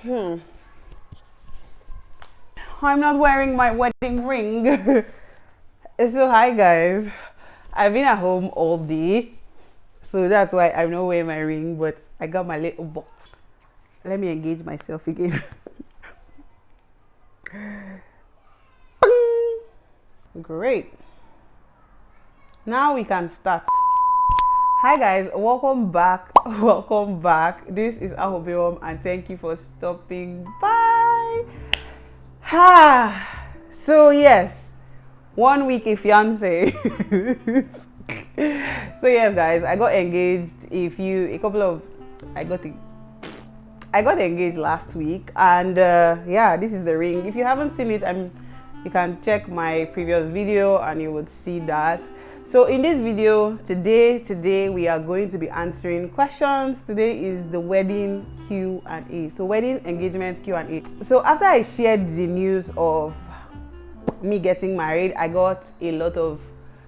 I'm not wearing my wedding ring. So hi guys, I've been at home all day, so that's why I'm not wearing my ring, but I got my little box. Let me engage myself again. Great. Now we can start. Hi guys, welcome back. Welcome back. This is Awhobiwom and thank you for stopping by. So yes, 1 week a fiance. So yes guys, I got engaged I got engaged last week, and yeah, this is the ring. If you haven't seen it, you can check my previous video and you would see that. So in this video today we are going to be answering questions. Today is the wedding Q&A. So wedding engagement Q&A. So after I shared the news of me getting married, I got a lot of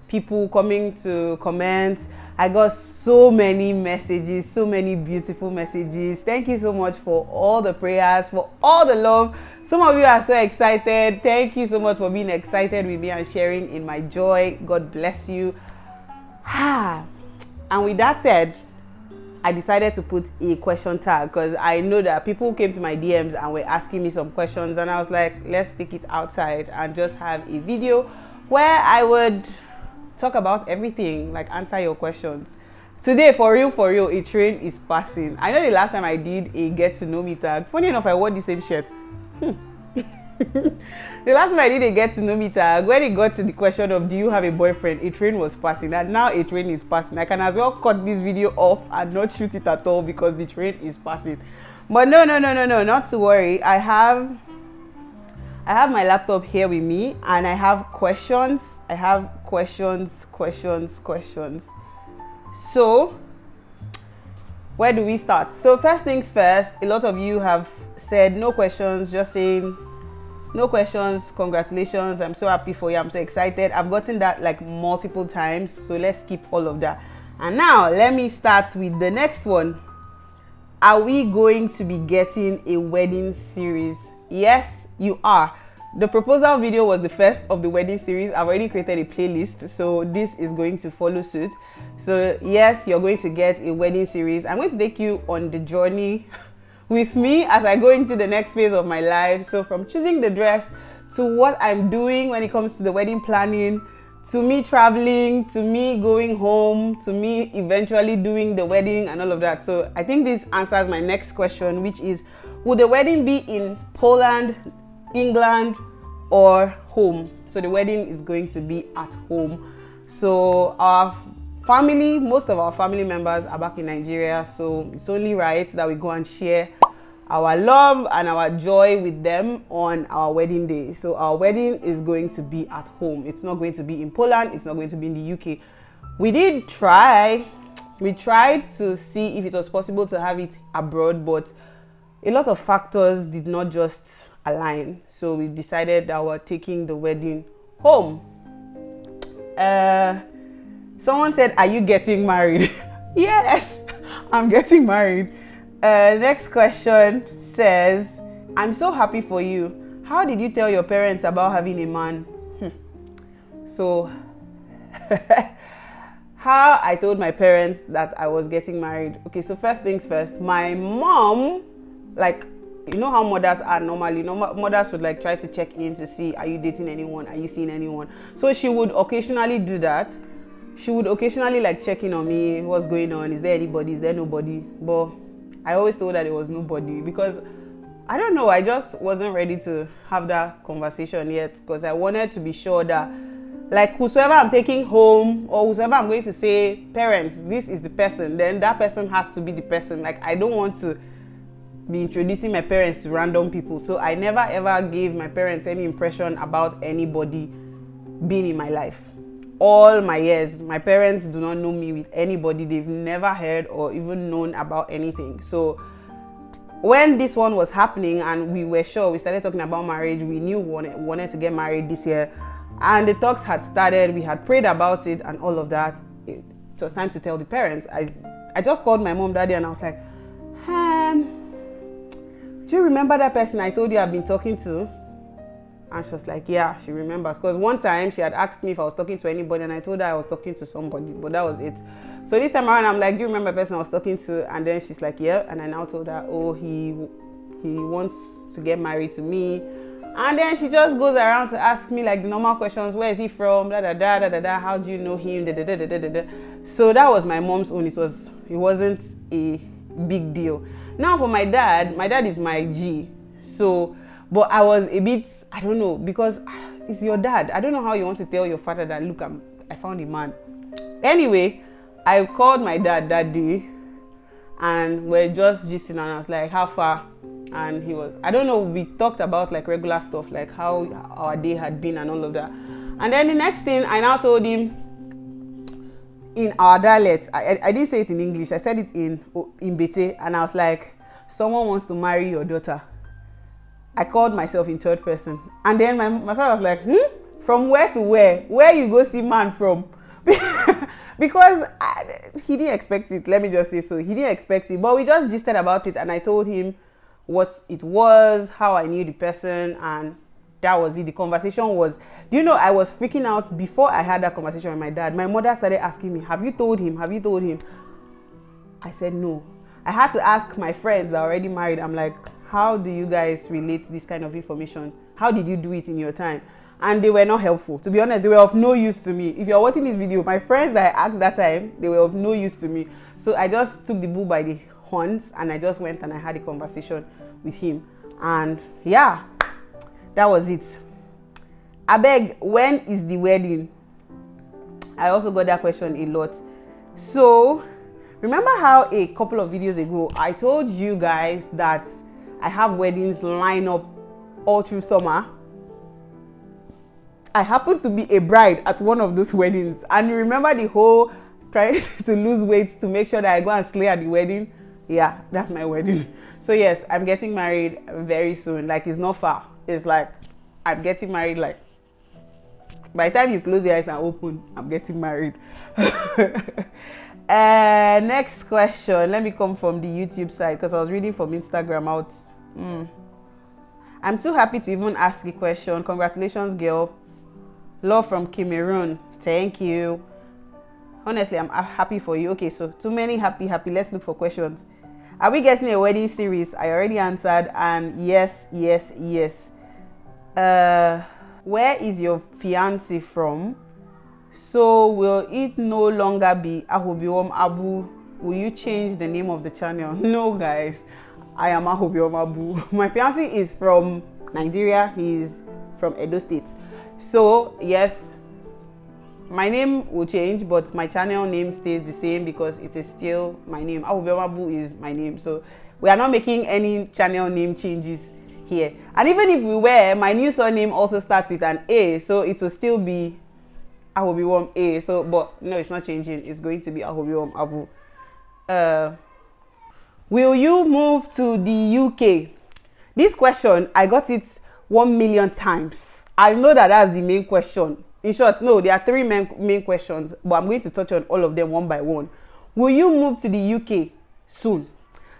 people coming to comment. I got so many messages, so many beautiful messages. Thank you so much for all the prayers, for all the love. Some of you are so excited. Thank you so much for being excited with me and sharing in my joy. God bless you. And with that said, I decided to put a question tag because I know that people came to my DMs and were asking me some questions, and I was like, let's take it outside and just have a video where I would talk about everything, like answer your questions. Today, for real, a train is passing. I know the last time I did a get to know me tag, funny enough, I wore the same shirt. The last time I did a get to know me tag, when it got to the question of do you have a boyfriend, a train was passing, and now a train is passing. I can as well cut this video off and not shoot it at all because the train is passing. But no, not to worry. I have my laptop here with me and I have questions. Questions. So where do we start? So first things first, a lot of you have said no questions, just saying no questions, congratulations, I'm so happy for you, I'm so excited. I've gotten that like multiple times, so let's skip all of that. And now let me start with the next one. Are we going to be getting a wedding series? Yes, you are. The proposal video was the first of the wedding series. I've already created a playlist, so this is going to follow suit. So yes, you're going to get a wedding series. I'm going to take you on the journey with me as I go into the next phase of my life. So from choosing the dress to what I'm doing when it comes to the wedding planning, to me traveling, to me going home, to me eventually doing the wedding and all of that. So I think this answers my next question, which is, would the wedding be in Poland, England, or home? So the wedding is going to be at home. So our family, most of our family members are back in Nigeria, so it's only right that we go and share our love and our joy with them on our wedding day. So our wedding is going to be at home. It's not going to be in Poland, it's not going to be in the UK. We tried to see if it was possible to have it abroad, but a lot of factors did not just align. So we decided that we're taking the wedding home. Someone said, are you getting married? Yes, I'm getting married. Next question says, I'm so happy for you. How did you tell your parents about having a man? So how I told my parents that I was getting married. Okay, so first things first, my mom, like, you know how mothers are normally. Mothers would like try to check in to see, are you dating anyone? Are you seeing anyone? So she would occasionally do that. She would occasionally like check in on me. What's going on? Is there anybody? Is there nobody? But I always told that there was nobody because I don't know. I just wasn't ready to have that conversation yet because I wanted to be sure that like whosoever I'm taking home or whosoever I'm going to say, parents, this is the person, then that person has to be the person. Like I don't want to be introducing my parents to random people. So I never ever gave my parents any impression about anybody being in my life. All my years, my parents do not know me with anybody. They've never heard or even known about anything. So when this one was happening and we were sure, we started talking about marriage, we knew we wanted to get married this year, and the talks had started, we had prayed about it and all of that. It was time to tell the parents. I just called my mom that day and I was like, do you remember that person I told you I've been talking to? And she was like, yeah, she remembers. Because one time she had asked me if I was talking to anybody, and I told her I was talking to somebody, but that was it. So this time around, I'm like, do you remember the person I was talking to? And then she's like, yeah. And I now told her, oh, he wants to get married to me. And then she just goes around to ask me like the normal questions. Where is he from? Da da da da da da. How do you know him? Da da da da da da. So that was my mom's own. It wasn't a big deal. Now for my dad is my G. So, but I was a bit, I don't know, because it's your dad. I don't know how you want to tell your father that, look, I found a man. Anyway, I called my dad that day and we're just gisting, and I was like, how far? And he was, I don't know, we talked about like regular stuff, like how our day had been and all of that. And then the next thing, I now told him in our dialect, I didn't say it in English, I said it in Bete, and I was like, someone wants to marry your daughter. I called myself in third person. And then my father was like, from where to where? Where you go see man from? Because he didn't expect it, let me just say so. He didn't expect it, but we just gisted about it, and I told him what it was, how I knew the person, and that was it. The conversation was, do you know, I was freaking out before I had that conversation with my dad. My mother started asking me, have you told him? Have you told him? I said no. I had to ask my friends that are already married. I'm like, how do you guys relate this kind of information? How did you do it in your time? And they were not helpful. To be honest, they were of no use to me. If you're watching this video, my friends that I asked that time, they were of no use to me. So I just took the bull by the horns and I just went and I had a conversation with him. And yeah, that was it. I beg, when is the wedding? I also got that question a lot. So remember how a couple of videos ago I told you guys that I have weddings lined up all through summer? I happened to be a bride at one of those weddings, and you remember the whole trying to lose weight to make sure that I go and slay at the wedding? Yeah, that's my wedding. So yes, I'm getting married very soon. Like, it's not far. It's like I'm getting married, like by the time you close your eyes and open, I'm getting married. Next question. Let me come from the YouTube side because I was reading from Instagram out. I'm too happy to even ask a question. Congratulations, girl. Love from Cameroon. Thank you. Honestly, I'm happy for you. Okay, so too many happy. Let's look for questions. Are we getting a wedding series? I already answered, and yes. Where is your fiance from? So will it no longer be Awhobiwom Abu? Will you change the name of the channel? No, guys. I am Awhobiwom Abu. My fiance is from Nigeria. He's from Edo State. So yes, my name will change, but my channel name stays the same because it is still my name. Awhobiwom Abu is my name. So we are not making any channel name changes here. And even if we were, my new surname also starts with an A, so it will still be Awhobiwom A. So, but no, it's not changing. It's going to be Awhobiwom Abu. Will you move to the UK? This question, I got it 1 million times. I know that that's the main question. In short, no, there are 3 main questions, but I'm going to touch on all of them one by one. Will you move to the UK soon?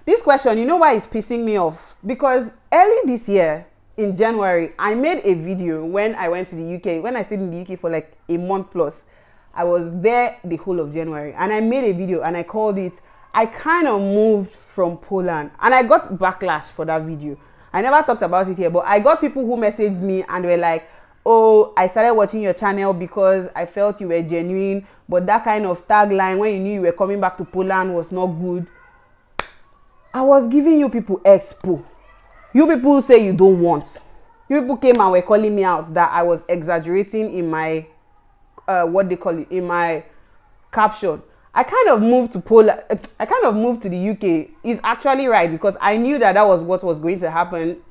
This question, you know why it's pissing me off? Because early this year, in January, I made a video when I went to the UK. When I stayed in the UK for like a month plus, I was there the whole of January. And I made a video and I called it, I kind of moved from Poland. And I got backlash for that video. I never talked about it here, but I got people who messaged me and were like, oh, I started watching your channel because I felt you were genuine, but that kind of tagline when you knew you were coming back to Poland was not good. I was giving you people expo. You people say you don't want. You people came and were calling me out that I was exaggerating in my, in my caption. I kind of moved to Poland. I kind of moved to the UK. It's actually right because I knew that that was what was going to happen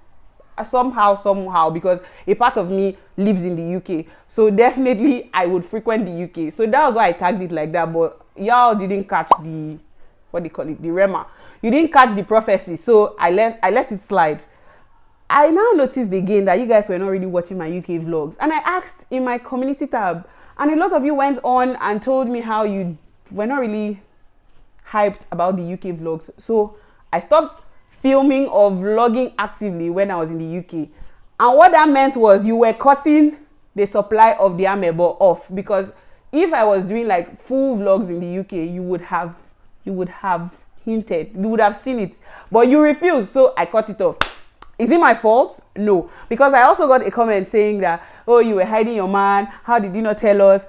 somehow, because a part of me lives in the UK. So definitely I would frequent the UK. So that was why I tagged it like that. But y'all didn't catch the, the Rema. You didn't catch the prophecy. So I let it slide. I now noticed again that you guys were not really watching my UK vlogs. And I asked in my community tab, and a lot of you went on and told me how you were not really hyped about the UK vlogs. So I stopped filming or vlogging actively when I was in the UK. And what that meant was you were cutting the supply of the amebo off, because if I was doing like full vlogs in the UK, you would have hinted, you would have seen it, but you refused, so I cut it off. Is it my fault? No, because I also got a comment saying that, oh, you were hiding your man, how did you not tell us?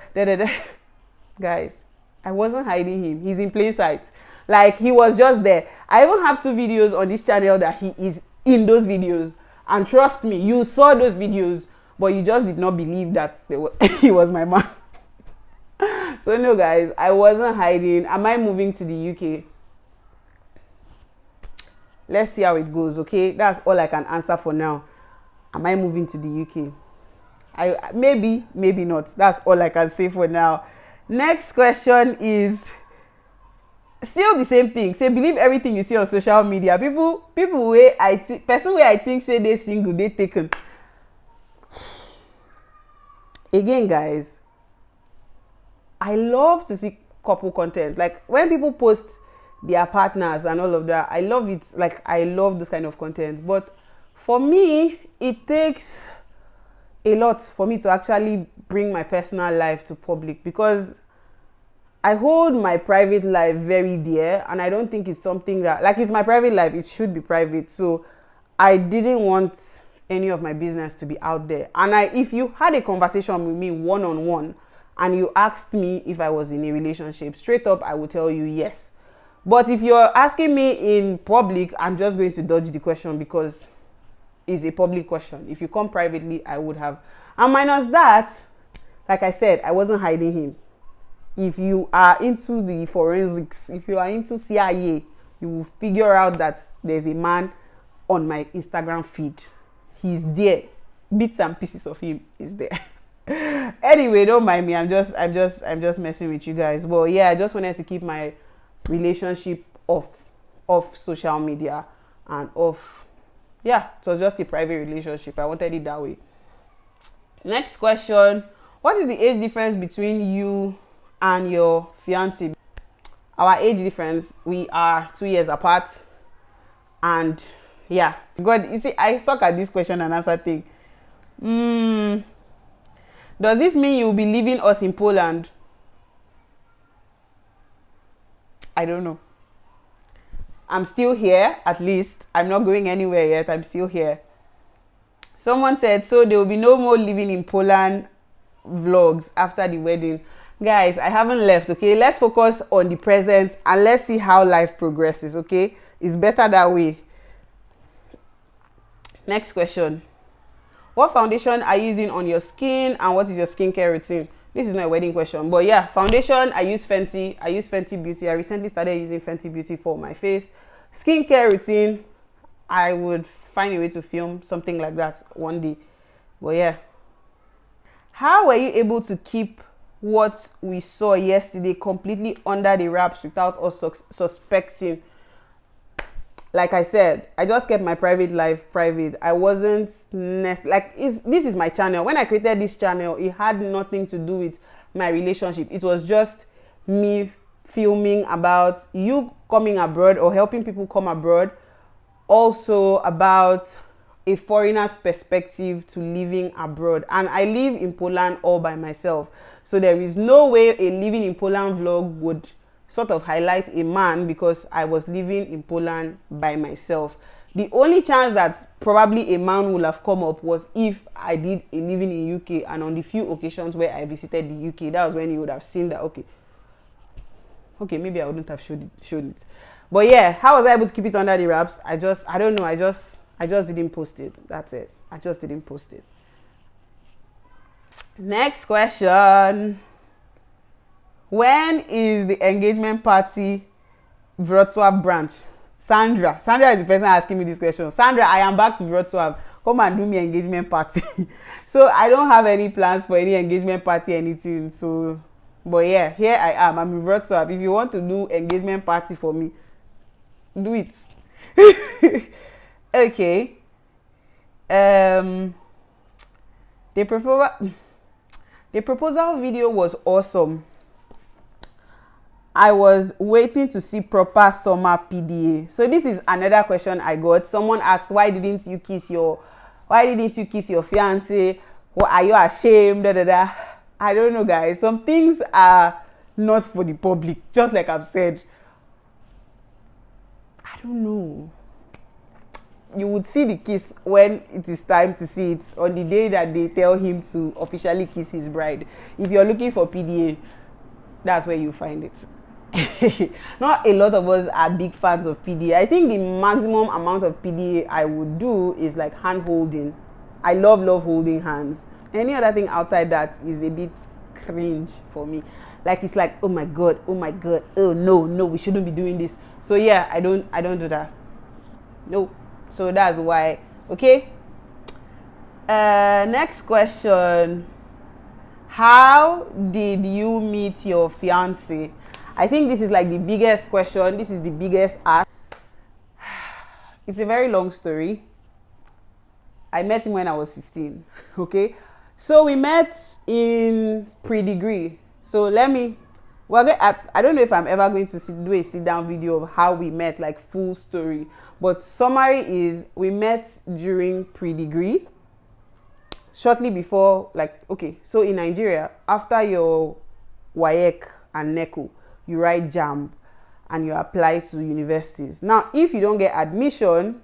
Guys, I wasn't hiding him. He's in plain sight. Like, he was just there. I even have 2 videos on this channel that he is in those videos, and trust me, you saw those videos, but you just did not believe that he was my man. So no, guys, I wasn't hiding. Am I moving to the UK? Let's see how it goes, okay? That's all I can answer for now. Am I moving to the UK? Maybe not. That's all I can say for now. Next question is still the same thing. Say, believe everything you see on social media. People where person where I think say they single, they taken. Again, guys, I love to see couple content. Like when people post their partners and all of that, I love it. Like, I love this kind of content. But for me, it takes a lot for me to actually bring my personal life to public, because I hold my private life very dear, and I don't think it's something that, like, it's my private life, it should be private. So I didn't want any of my business to be out there. And if you had a conversation with me one-on-one and you asked me if I was in a relationship, straight up I would tell you yes. But if you're asking me in public, I'm just going to dodge the question because it's a public question. If you come privately, I would have. And minus that, like I said, I wasn't hiding him. If you are into the forensics, if you are into CIA, you will figure out that there's a man on my Instagram feed. He's there. Bits and pieces of him is there. Anyway, don't mind me. I'm just messing with you guys. But yeah, I just wanted to keep my relationship off social media and off. Yeah, it was just a private relationship. I wanted it that way. Next question. What is the age difference between you and your fiance? Our age difference, we are 2 years apart. And yeah, God, you see, I suck at this question and answer thing. Does this mean you'll be leaving us in Poland? I don't know. I'm still here, at least. I'm not going anywhere yet. I'm still here. Someone said, so there will be no more living in Poland vlogs after the wedding. Guys, I haven't left, okay? Let's focus on the present and let's see how life progresses, okay? It's better that way. Next question. What foundation are you using on your skin and what is your skincare routine? This is not a wedding question, but yeah, foundation, I use Fenty. I use Fenty Beauty. I recently started using Fenty Beauty for my face. Skincare routine, I would find a way to film something like that one day. But yeah. How were you able to keep what we saw yesterday completely under the wraps without us suspecting? Like I said, I just kept my private life private. I wasn't this is my channel. When I created this channel, it had nothing to do with my relationship. It was just me filming about you coming abroad or helping people come abroad. Also about a foreigner's perspective to living abroad. And I live in Poland all by myself. So there is no way a living in Poland vlog would sort of highlight a man because I was living in Poland by myself. The only chance that probably a man would have come up was if I did a living in UK, and on the few occasions where I visited the UK, that was when you would have seen that, okay, maybe I wouldn't have showed it. But yeah, how was I able to keep it under the wraps? I don't know, I just didn't post it. That's it. I just didn't post it. Next question. When is the engagement party Wroclaw branch? Sandra is the person asking me this question. Sandra, I am back to Wroclaw. Come and do me engagement party. So I don't have any plans for any engagement party, anything. So, but yeah, here I am. I'm in Wroclaw. If you want to do engagement party for me, do it. Okay. The proposal video was awesome. I was waiting to see proper summer PDA. So this is another question I got. Someone asked, why didn't you kiss your fiance? What, are you ashamed? Da, da, da. I don't know, guys. Some things are not for the public, just like I've said. I don't know. You would see the kiss when it is time to see it, on the day that they tell him to officially kiss his bride. If you're looking for PDA, that's where you find it. Not a lot of us are big fans of PDA. I think the maximum amount of PDA I would do is like hand holding. I love holding hands. Any other thing outside that is a bit cringe for me. Like, it's like, oh my god, oh no, we shouldn't be doing this. So yeah, I don't do that. No. So that's why. Okay. Next question. How did you meet your fiance? I think this is like the biggest question. This is the biggest ask. It's a very long story. I met him when I was 15. Okay. So we met in pre-degree. So I don't know if I'm ever going to do a sit-down video of how we met, like full story. But summary is, we met during pre-degree. Shortly before, so in Nigeria, after your WAEC and NECO, you write JAMB and you apply to universities. Now, if you don't get admission,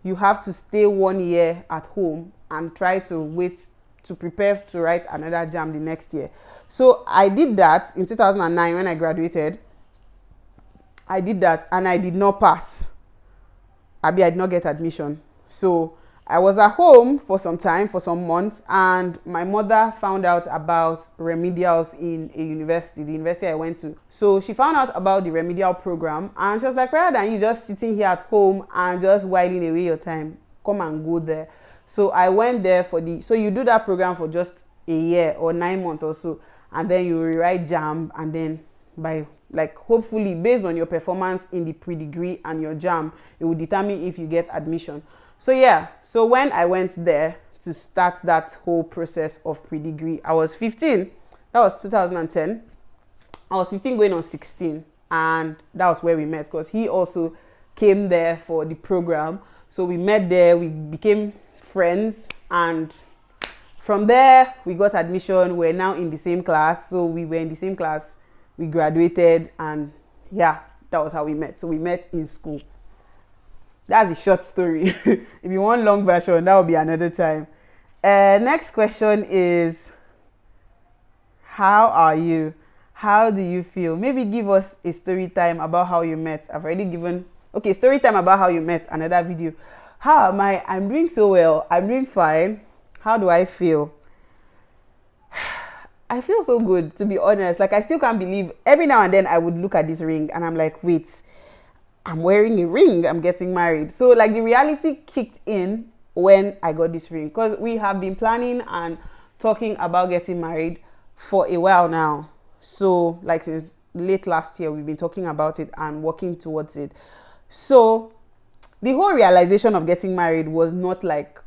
you have to stay 1 year at home and try to wait to prepare to write another JAMB the next year. So I did that in 2009 when I graduated. I did that and I did not pass. I did not get admission. So I was at home for some time, for some months, and my mother found out about remedials in a university, the university I went to. So she found out about the remedial program and she was like, rather than you just sitting here at home and just whiling away your time, come and go there. So I went there so you do that program for just a year or 9 months or so, and then you rewrite JAMB, and then by hopefully based on your performance in the pre-degree and your JAMB, it will determine if you get admission. So yeah, so when I went there to start that whole process of pre-degree, I was 15. That was 2010. I was 15 going on 16, and that was where we met because he also came there for the program. So we met there, we became friends, and from there we got admission. We're now in the same class. So we were in the same class, we graduated, and yeah, that was how we met. So we met in school. That's a short story. If you want long version, that will be another time. Next question is, how are you? How do you feel? Maybe give us a story time about how you met. I've already given, story time about how you met, another video. How am I? I'm doing so well. I'm doing fine. How do I feel? I feel so good, to be honest. Like, I still can't believe, every now and then I would look at this ring and I'm like, wait, I'm wearing a ring, I'm getting married. So like the reality kicked in when I got this ring, because we have been planning and talking about getting married for a while now. So like since late last year, we've been talking about it and working towards it. So the whole realization of getting married was not like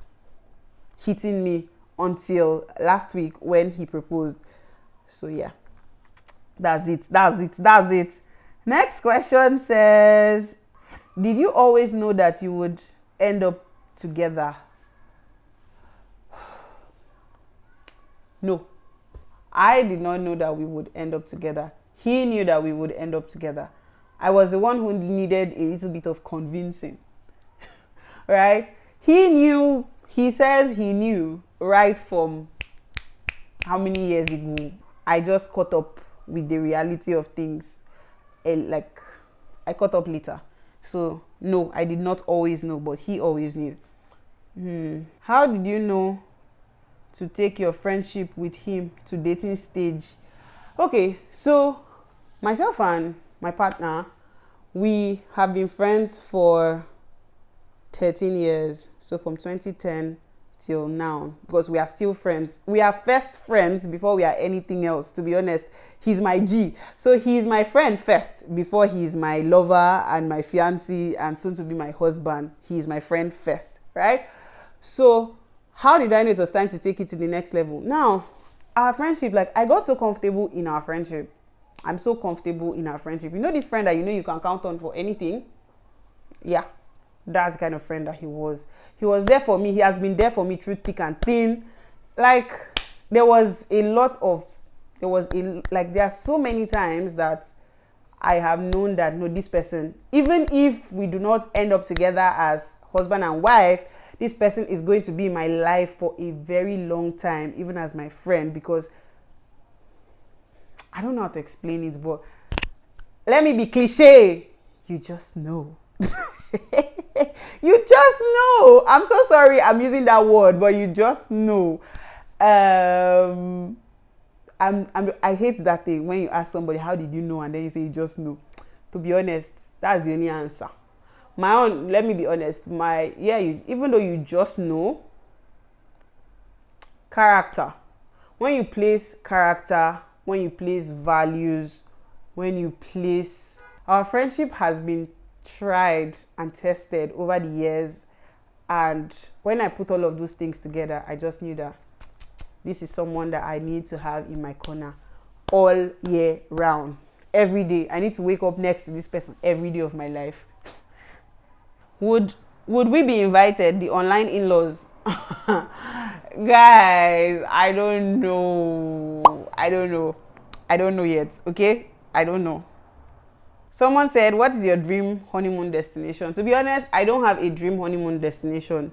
hitting me until last week when he proposed. So yeah, that's it. Next question says, did you always know that you would end up together? No, I did not know that we would end up together. He knew that we would end up together. I was the one who needed a little bit of convincing, right? He knew, he says he knew right from how many years ago. I just caught up with the reality of things. I caught up later. So no, I did not always know, but he always knew. How did you know to take your friendship with him to dating stage? Okay, so myself and my partner, we have been friends for 13 years. So from 2010 till now, because we are still friends. We are first friends before we are anything else, to be honest. He's my G. So he's my friend first before he's my lover and my fiancé and soon to be my husband. He's my friend first, right? So how did I know it was time to take it to the next level? Now, our friendship, like I got so comfortable in our friendship. I'm so comfortable in our friendship. You know this friend that you know you can count on for anything? Yeah, that's the kind of friend that he was. He was there for me. He has been there for me through thick and thin. Like, there are so many times that I have known that, no, this person, even if we do not end up together as husband and wife, this person is going to be in my life for a very long time, even as my friend, because I don't know how to explain it, but let me be cliche. You just know. You just know. I'm so sorry I'm using that word, but you just know. I hate that thing when you ask somebody, how did you know? And then you say, you just know. To be honest, that's the only answer. My own, let me be honest, even though you just know, character. When you place character, when you place values, our friendship has been tried and tested over the years. And when I put all of those things together, I just knew that this is someone that I need to have in my corner all year round. Every day. I need to wake up next to this person every day of my life. Would we be invited, the online in-laws? Guys, I don't know yet, okay? I don't know. Someone said, what is your dream honeymoon destination? To be honest, I don't have a dream honeymoon destination.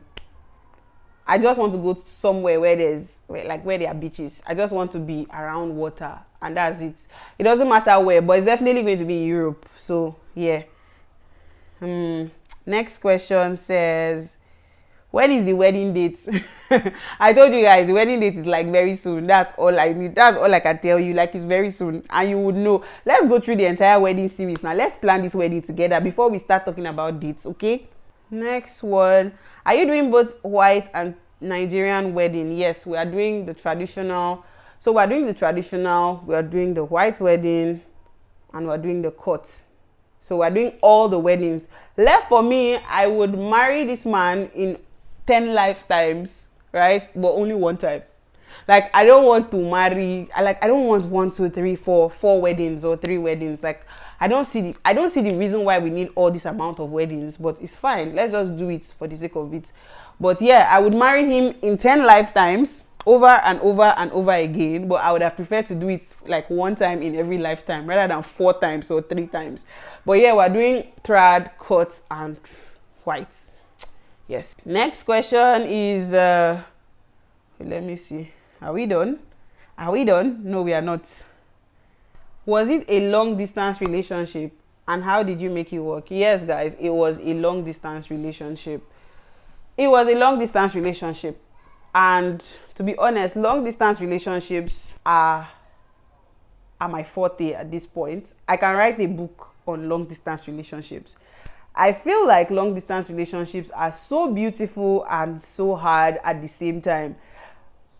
I just want to go somewhere where there are beaches. I just want to be around water, and that's it. It doesn't matter where, but it's definitely going to be in Europe. So yeah. Next question says, when is the wedding date? I told you guys the wedding date is like very soon. That's all I need. That's all I can tell you. Like, it's very soon, and you would know. Let's go through the entire wedding series now. Let's plan this wedding together before we start talking about dates, okay? Next one. Are you doing both white and Nigerian wedding? Yes, we are doing the traditional. So we are doing the traditional, we are doing the white wedding, and we are doing the court. So we are doing all the weddings. Left for me, I would marry this man in 10 lifetimes, right? But only one time. Like, I don't want to marry, I don't want 1, 2, 3, 4 weddings or 3 weddings. Like, I don't see the reason why we need all this amount of weddings, but it's fine. Let's just do it for the sake of it. But yeah, I would marry him in 10 lifetimes, over and over and over again, but I would have preferred to do it like one time in every lifetime rather than 4 times or 3 times. But yeah, we're doing trad, cut, and white. Yes. Next question is, let me see. Are we done? No, we are not. Was it a long distance relationship, and how did you make it work? Yes, guys, it was a long distance relationship. And to be honest, long distance relationships are my forte at this point. I can write a book on long distance relationships. I feel like long distance relationships are so beautiful and so hard at the same time.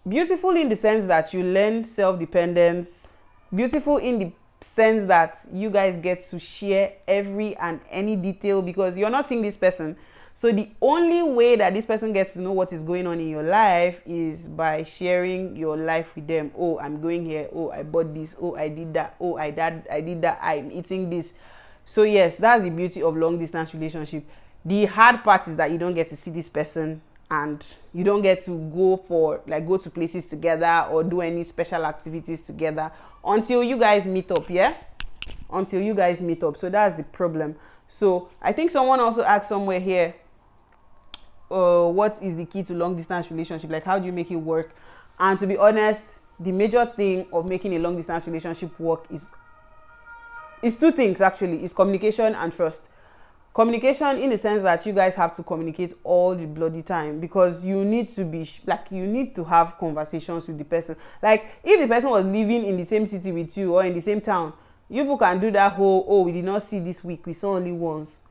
Beautiful in the sense that you learn self-dependence. Beautiful in the sense that you guys get to share every and any detail, because you're not seeing this person. So the only way that this person gets to know what is going on in your life is by sharing your life with them. Oh, I'm going here. Oh, I bought this. Oh, I did that. Oh, I did that. I'm eating this. So yes, that's the beauty of long distance relationship. The hard part is that you don't get to see this person, and you don't get to go to places together or do any special activities together until you guys meet up. Yeah, until you guys meet up. So that's the problem. So I think someone also asked somewhere here, what is the key to long distance relationship? Like, how do you make it work? And to be honest, the major thing of making a long distance relationship work is 2 things actually. It's communication and trust. Communication in the sense that you guys have to communicate all the bloody time, because you need to have conversations with the person. Like, if the person was living in the same city with you or in the same town, you people can do that whole, oh, we did not see this week, we saw only once.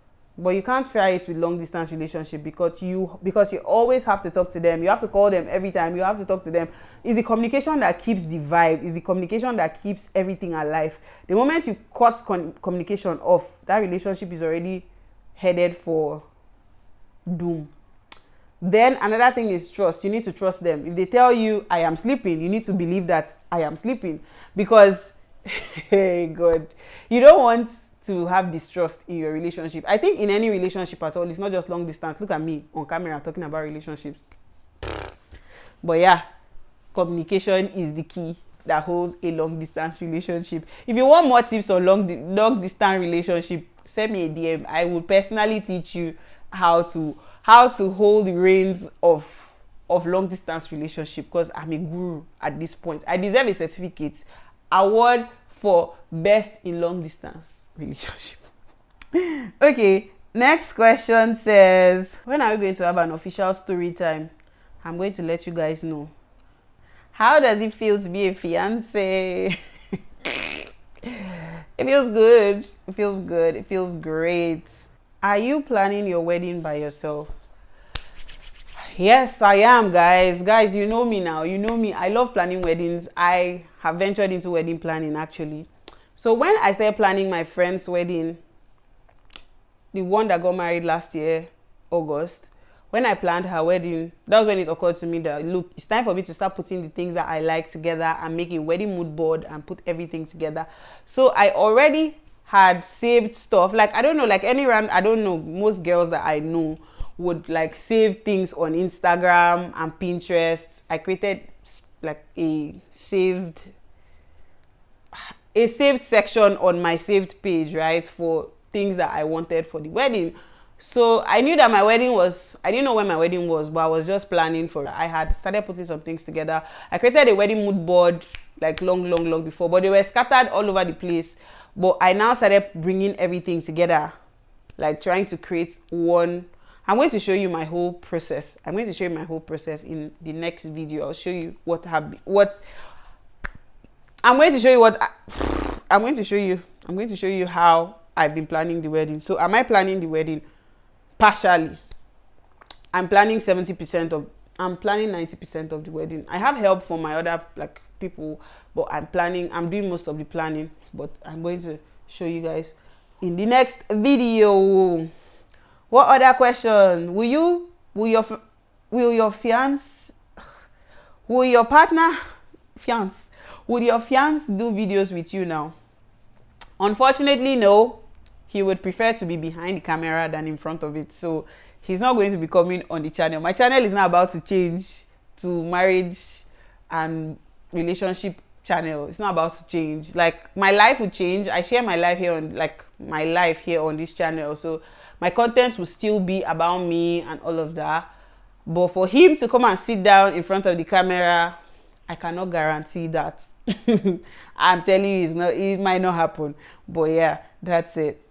But you can't try it with long distance relationship, because you always have to talk to them. You have to call them every time. You have to talk to them. It's the communication that keeps the vibe. It's the communication that keeps everything alive. The moment you cut communication off, that relationship is already headed for doom. Then another thing is trust. You need to trust them. If they tell you, I am sleeping, you need to believe that I am sleeping, because Hey, God. You don't want to have distrust in your relationship. I think in any relationship at all, it's not just long distance. Look at me on camera talking about relationships. But yeah, communication is the key that holds a long distance relationship. If you want more tips on long distance relationship, send me a DM. I will personally teach you how to hold the reins of long distance relationship, because I'm a guru at this point. I deserve a certificate, award for best in long distance relationship. Okay, next question says, when are we going to have an official story time? I'm going to let you guys know. How does it feel to be a fiance? It feels good. It feels good. It feels great. Are you planning your wedding by yourself? Yes, I am, guys. Guys, you know me now. You know me. I love planning weddings. I have ventured into wedding planning, actually. So when I started planning my friend's wedding, the one that got married last year, August, when I planned her wedding, that was when it occurred to me that, look, it's time for me to start putting the things that I like together and make a wedding mood board and put everything together. So I already had saved stuff. Like, I don't know, like I don't know, most girls that I know would like save things on Instagram and Pinterest. I created like a saved section on my saved page, right, for things that I wanted for the wedding. So I knew that my wedding was, I didn't know when my wedding was, but I was just planning for it. I had started putting some things together. I created a wedding mood board like long before, but they were scattered all over the place. But I now started bringing everything together, like trying to create one. I'm going to show you my whole process. I'm going to show you my whole process in the next video. I'll show you I'm going to show you how I've been planning the wedding. So am I planning the wedding? Partially. I'm planning 90% of the wedding. I have help from my other like people, but I'm doing most of the planning, but I'm going to show you guys in the next video. What other question? Will your fiance do videos with you now? Unfortunately, no. He would prefer to be behind the camera than in front of it. So he's not going to be coming on the channel. My channel is now about to change to marriage and relationship channel. It's not about to change. Like, my life will change. I share my life here on this channel. So my content will still be about me and all of that. But for him to come and sit down in front of the camera, I cannot guarantee that. I'm telling you, it might not happen. But yeah, that's it.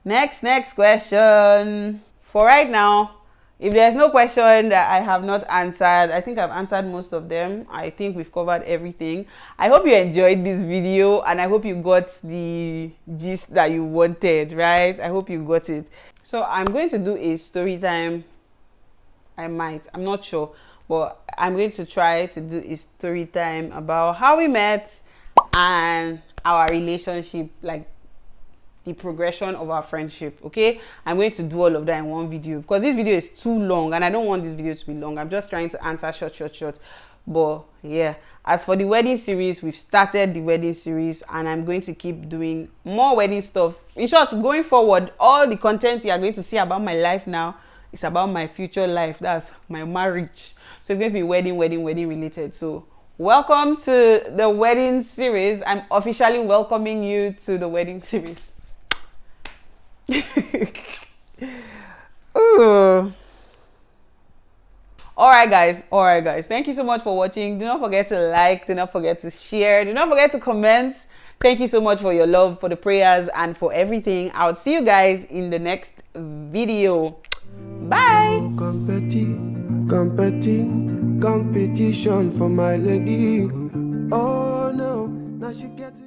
Next question. For right now, if there's no question that I have not answered, I think I've answered most of them. I think we've covered everything. I hope you enjoyed this video and I hope you got the gist that you wanted, right? I hope you got it. So I'm going to do a story time. I'm not sure, but I'm going to try to do a story time about how we met and our relationship, like the progression of our friendship. Okay, I'm going to do all of that in one video because this video is too long and I don't want this video to be long. I'm just trying to answer short. But yeah, as for the wedding series, we've started the wedding series and I'm going to keep doing more wedding stuff. In short, going forward, all the content you are going to see about my life now is about my future life. That's my marriage. So it's going to be wedding related. So welcome to the wedding series. I'm officially welcoming you to the wedding series. Ooh. All right guys, thank you so much for watching. Do not forget to like, do not forget to share, do not forget to comment. Thank you so much for your love, for the prayers, and for everything. I'll see you guys in the next video. Bye. Competition for my lady. Oh no, now she gets it.